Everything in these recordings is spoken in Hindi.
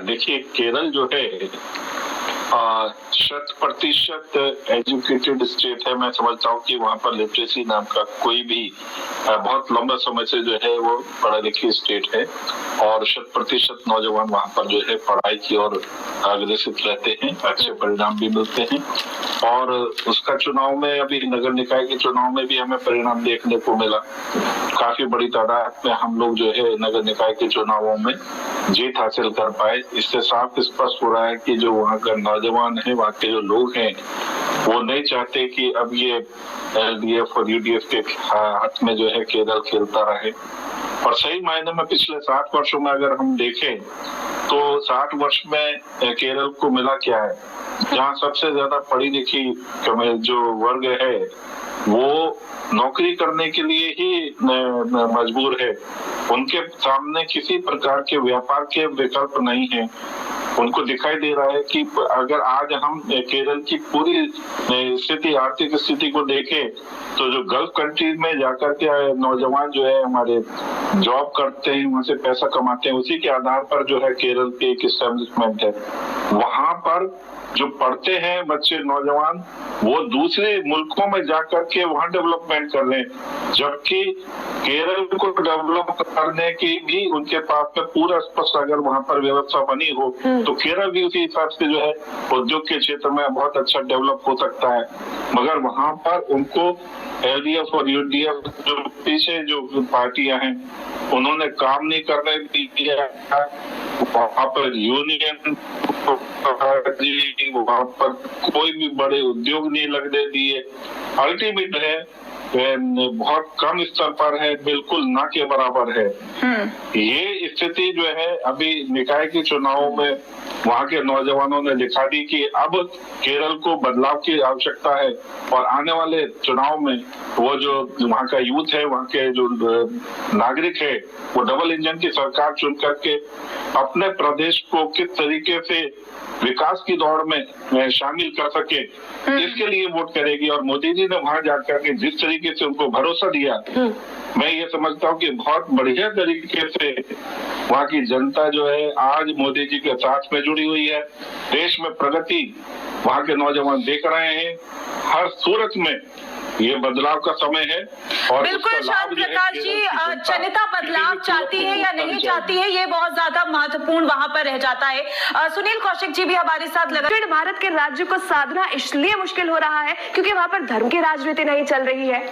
देखिए केरल जो है 100% एजुकेटेड स्टेट है। मैं समझता हूँ कि वहाँ पर लिटरेसी नाम का कोई भी बहुत लंबा समय से जो है वो पढ़ा लिखी स्टेट है और 100% नौजवान वहाँ पर जो है पढ़ाई की ओर अग्रसित रहते हैं, अच्छे परिणाम भी मिलते हैं। और उसका चुनाव में अभी नगर निकाय के चुनाव में भी हमें परिणाम देखने को मिला। काफी बड़ी तादाद में हम लोग जो है नगर निकाय के चुनावों में जीत हासिल कर पाए। इससे साफ स्पष्ट हो रहा है कि जो वहाँ का नौजवान है, वहाँ के जो लोग हैं, वो नहीं चाहते कि अब ये एलडीएफ और यूडीएफ के हाथ में जो है केरल खेलता रहे। और सही मायने में पिछले 60 वर्षों में अगर हम देखें तो 60 वर्ष में केरल को मिला क्या है, जहाँ सबसे ज्यादा पढ़ी लिखी जो वर्ग है वो नौकरी करने के लिए ही मजबूर है। उनके सामने किसी प्रकार के व्यापार के विकल्प नहीं है। उनको दिखाई दे रहा है कि अगर आज हम केरल की पूरी स्थिति, आर्थिक स्थिति को देखें तो जो गल्फ कंट्रीज में जाकर के नौजवान जो है हमारे जॉब करते हैं, वहां से पैसा कमाते हैं, उसी के आधार पर जो है केरल की एक एस्टेब्लिशमेंट है। वहां पर जो पढ़ते हैं बच्चे नौजवान वो दूसरे मुल्कों में जाकर के वहां डेवलपमेंट कर रहे हैं, जबकि केरल को डेवलप करने की भी उनके पास में पूरा स्पष्ट अगर वहां पर व्यवस्था बनी हो तो केरल भी उसी हिसाब से जो है उद्योग के क्षेत्र में बहुत अच्छा डेवलप हो सकता है। मगर वहां पर उनको एलडीएफ और यूडीएफ जो पीछे जो पार्टियां हैं उन्होंने काम नहीं करने दिया। वहां पर यूनियन, वहां पर कोई भी बड़े उद्योग नहीं लगने दिए। अल्टीमेट है बहुत कम स्तर पर है, बिल्कुल ना के बराबर है। ये स्थिति जो है अभी निकाय के चुनावों में वहाँ के नौजवानों ने दिखा दी कि अब केरल को बदलाव की आवश्यकता है और आने वाले चुनाव में वो जो वहाँ का यूथ है, वहाँ के जो नागरिक है, वो डबल इंजन की सरकार चुन करके अपने प्रदेश को किस तरीके से विकास की दौड़ में शामिल कर सके, इसके लिए वोट करेगी। और मोदी जी ने वहां जाकर के जिस तरीके से उनको भरोसा दिया, मैं ये समझता हूँ कि बहुत बढ़िया तरीके से वहाँ की जनता जो है आज मोदी जी के साथ में जुड़ी हुई है। देश में प्रगति वहाँ के नौजवान देख रहे हैं। हर सूरत में ये बदलाव का समय है। और बिल्कुल शांत प्रकाश जी, जनता बदलाव चाहती है या नहीं चाहती है, ये बहुत ज्यादा महत्वपूर्ण वहां पर रह जाता है। सुनील कौशिक जी भी हमारे साथ लगा। दक्षिण भारत के राज्य को साधना इसलिए मुश्किल हो रहा है क्योंकि वहां पर धर्म की राजनीति नहीं चल रही है।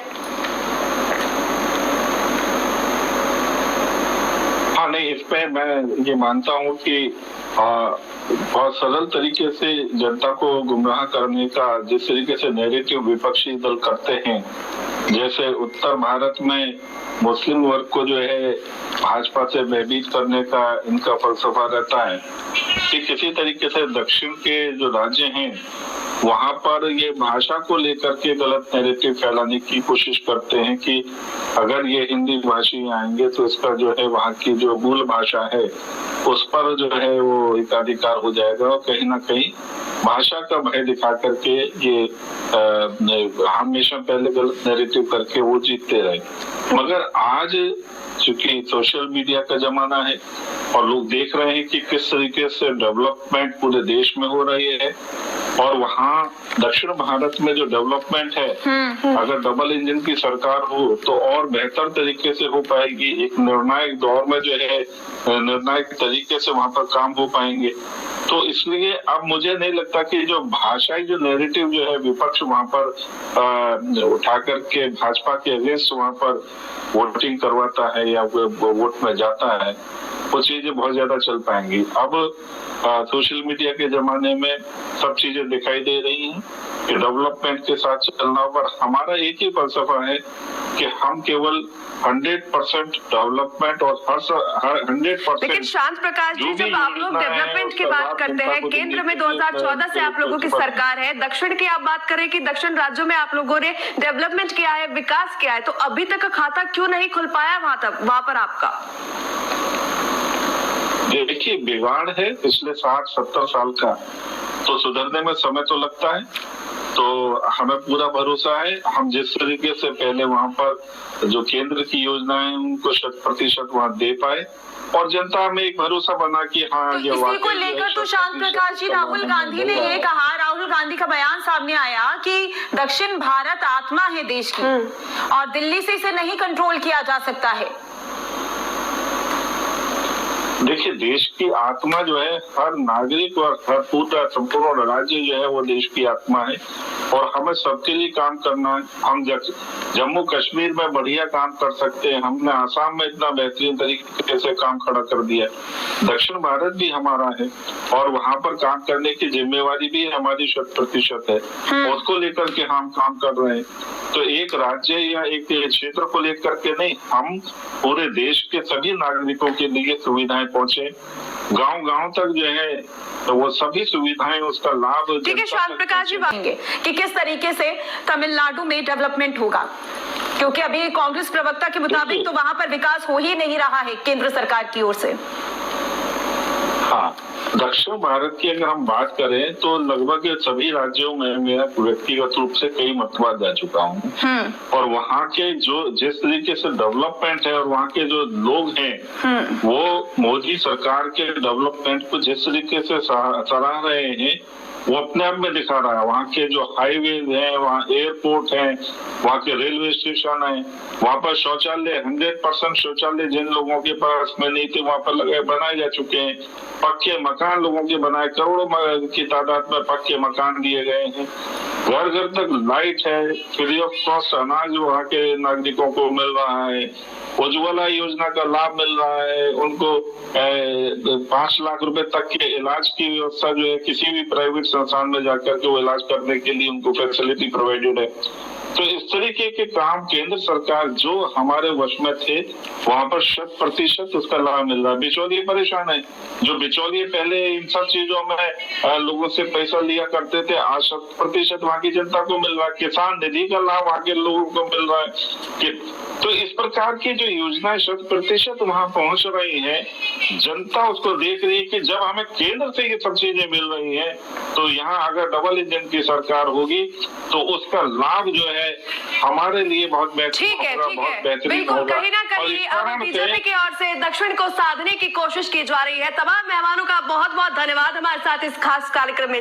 हाँ नहीं, इस पे मैं ये मानता हूँ कि बहुत सरल तरीके से जनता को गुमराह करने का जिस तरीके से नैरेटिव विपक्षी दल करते हैं, जैसे उत्तर भारत में मुस्लिम वर्ग को जो है भाजपा से भयभीत करने का इनका फलसफा रहता है, कि किसी तरीके से दक्षिण के जो राज्य हैं वहां पर ये भाषा को लेकर के गलत नैरेटिव फैलाने की कोशिश करते हैं कि अगर ये हिंदी भाषी आएंगे तो इसका जो है वहाँ की जो मूल भाषा है उस पर जो है वो एकाधिकार हो जाएगा और कहीं ना कहीं भाषा का भय दिखा करके ये हमेशा पहले गलत नैरेटिव करके वो जीतते रहे। मगर आज चूंकि सोशल मीडिया का जमाना है और लोग देख रहे हैं कि किस तरीके से डेवलपमेंट पूरे देश में हो रही है और वहाँ दक्षिण भारत में जो डेवलपमेंट है, अगर डबल इंजन की सरकार हो तो और बेहतर तरीके से हो पाएगी। एक निर्णायक दौर में जो है निर्णायक तरीके से वहाँ पर काम हो पाएंगे। तो इसलिए अब मुझे नहीं लगता कि जो भाषाई जो नैरेटिव जो है विपक्ष वहाँ पर उठा करके भाजपा के अगेंस्ट वहाँ पर वोटिंग करवाता है या वोट में जाता है, वो चीजें बहुत ज्यादा चल पाएंगी। अब सोशल मीडिया के जमाने में सब चीजें दिखाई दे रही हैं कि डेवलपमेंट के साथ चलना, पर हमारा एक ही फलसफा है कि हम केवल 100% डेवलपमेंट और हर 100%। लेकिन शांत प्रकाश जी, जब आप लोग डेवलपमेंट की बात करते हैं, केंद्र में 2014 से आप लोगों की सरकार है, दक्षिण की आप बात करें कि दक्षिण राज्यों में आप लोगों ने डेवलपमेंट किया है, विकास किया है, तो अभी तक खाता क्यों नहीं खुल पाया वहां पर आपका? देखिए, बिगाड़ है पिछले 60-70 साल का, तो सुधरने में समय तो लगता है। तो हमें पूरा भरोसा है। हम जिस तरीके से पहले वहाँ पर जो केंद्र की योजनाएं उनको 100% वहाँ दे पाए और जनता में एक भरोसा बना कि हाँ तो इसी को लेकर तो शांत प्रकाश जी, राहुल गांधी ने ये कहा, राहुल गांधी का बयान सामने आया कि दक्षिण भारत आत्मा है देश की और दिल्ली से इसे नहीं कंट्रोल किया जा सकता है। देखिए, देश की आत्मा जो है हर नागरिक और हर पूरा संपूर्ण राज्य जो है वो देश की आत्मा है और हमें सबके लिए काम करना है। हम जम्मू कश्मीर में बढ़िया काम कर सकते हैं, हमने आसाम में इतना बेहतरीन तरीके से काम खड़ा कर दिया। दक्षिण भारत भी हमारा है और वहाँ पर काम करने की जिम्मेवारी भी हमारी 100% है। उसको लेकर के हम काम कर रहे हैं। तो एक राज्य या एक क्षेत्र को लेकर के नहीं, हम पूरे देश के सभी नागरिकों के लिए सुविधाएं पहुंचे, गांव-गांव तक जो है तो वो सभी सुविधाएं उसका लाभ। ठीक है शांत प्रकाश जी, बताएंगे कि किस तरीके से तमिलनाडु में डेवलपमेंट होगा, क्योंकि अभी कांग्रेस प्रवक्ता के मुताबिक तो वहां पर विकास हो ही नहीं रहा है केंद्र सरकार की ओर से। हाँ, दक्षिण भारत की अगर हम बात करें तो लगभग सभी राज्यों में मैं व्यक्तिगत रूप से कई मरतबा जा चुका हूँ और वहाँ के जो जिस तरीके से डेवलपमेंट है और वहाँ के जो लोग हैं वो मोदी सरकार के डेवलपमेंट को जिस तरीके से सराह रहे हैं वो अपने आप में दिखा रहा है। वहाँ के जो हाईवे हैं, वहाँ एयरपोर्ट है, वहाँ के रेलवे स्टेशन है, वहाँ पर शौचालय 100% शौचालय जिन लोगों के पास में नहीं थे वहाँ पर बनाए जा चुके हैं। पक्के मकान लोगों के बनाए, करोड़ों की तादाद में पक्के मकान दिए गए हैं। घर घर तक लाइट है, फ्री ऑफ कॉस्ट अनाज वहाँ के नागरिकों को मिल रहा है। उज्ज्वला योजना का लाभ मिल रहा है उनको। 5 लाख रुपए तक के इलाज की व्यवस्था जो है किसी भी प्राइवेट संस्थान में जाकर के वो इलाज करने के लिए उनको फैसिलिटी प्रोवाइडेड है। तो इस तरीके के काम केंद्र सरकार जो हमारे वश में थे वहाँ पर 100% उसका लाभ मिल रहा है। बिचौलिए परेशान है, जो बिचौलिए पहले इन सब चीजों में लोगों से पैसा लिया करते थे, आज 100% वहाँ की जनता को मिल रहा है। किसान निधि का लाभ वहाँ के लोगों को मिल रहा है। तो इस प्रकार की जो योजनाएं 100% वहाँ पहुँच रही है, जनता उसको देख रही है कि जब हमें केंद्र से ये सब चीजें मिल रही है तो यहाँ अगर डबल इंजन की सरकार होगी तो उसका लाभ जो है हमारे लिए बहुत बेहतर, ठीक है बिल्कुल। कहीं ना कहीं अब बीजेपी की ओर से दक्षिण को साधने की कोशिश की जा रही है। तमाम मेहमानों का बहुत बहुत धन्यवाद हमारे साथ इस खास कार्यक्रम में